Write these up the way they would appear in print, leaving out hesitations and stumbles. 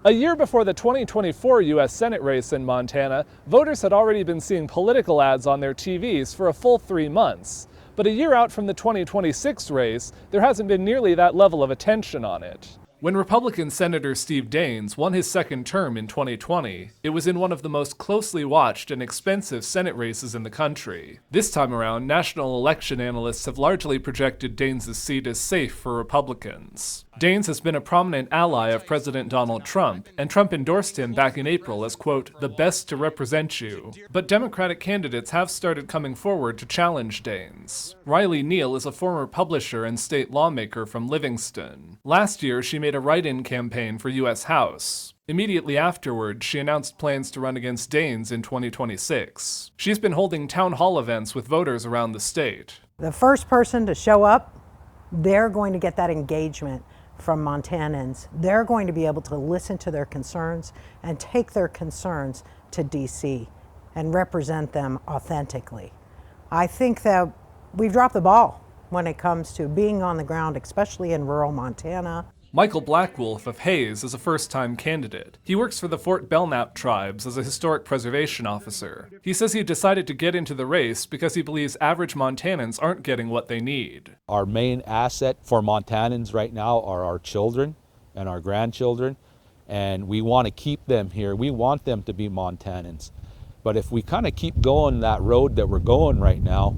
A year before the 2024 U.S. Senate race in Montana, voters had already been seeing political ads on their TVs for a full 3 months. But a year out from the 2026 race, there hasn't been nearly that level of attention on it. When Republican Senator Steve Daines won his second term in 2020, it was in one of the most closely watched and expensive Senate races in the country. This time around, national election analysts have largely projected Daines' seat as safe for Republicans. Daines has been a prominent ally of President Donald Trump, and Trump endorsed him back in April as, quote, the best to represent you. But Democratic candidates have started coming forward to challenge Daines. Riley Neal is a former publisher and state lawmaker from Livingston. Last year, she made a write-in campaign for U.S. House. Immediately afterward, she announced plans to run against Daines in 2026. She's been holding town hall events with voters around the state. The first person to show up, they're going to get that engagement from Montanans. They're going to be able to listen to their concerns and take their concerns to D.C. and represent them authentically. I think that we've dropped the ball when it comes to being on the ground, especially in rural Montana. Michael Blackwolf of Hayes is a first-time candidate. He works for the Fort Belknap tribes as a historic preservation officer. He says he decided to get into the race because he believes average Montanans aren't getting what they need. Our main asset for Montanans right now are our children and our grandchildren, and we want to keep them here. We want them to be Montanans. But if we kind of keep going that road that we're going right now,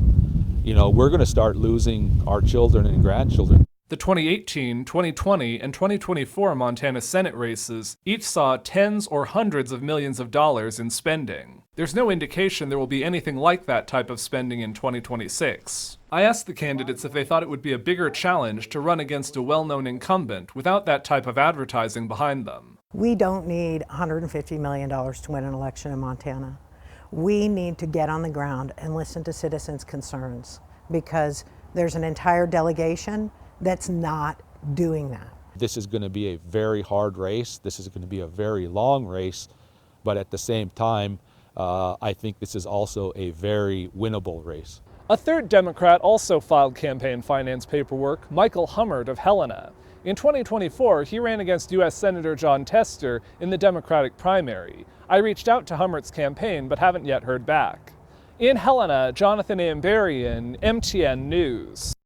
we're going to start losing our children and grandchildren. The 2018, 2020, and 2024 Montana Senate races each saw tens or hundreds of millions of dollars in spending. There's no indication there will be anything like that type of spending in 2026. I asked the candidates if they thought it would be a bigger challenge to run against a well-known incumbent without that type of advertising behind them. We don't need $150 million to win an election in Montana. We need to get on the ground and listen to citizens' concerns because there's an entire delegation that's not doing that. This is going to be a very hard race. This is going to be a very long race, but at the same time, I think this is also a very winnable race. A third Democrat also filed campaign finance paperwork, Michael Hummert of Helena. In 2024, he ran against U.S. Senator Jon Tester in the Democratic primary. I reached out to Hummert's campaign, but haven't yet heard back. In Helena, Jonathan Amberian, MTN News.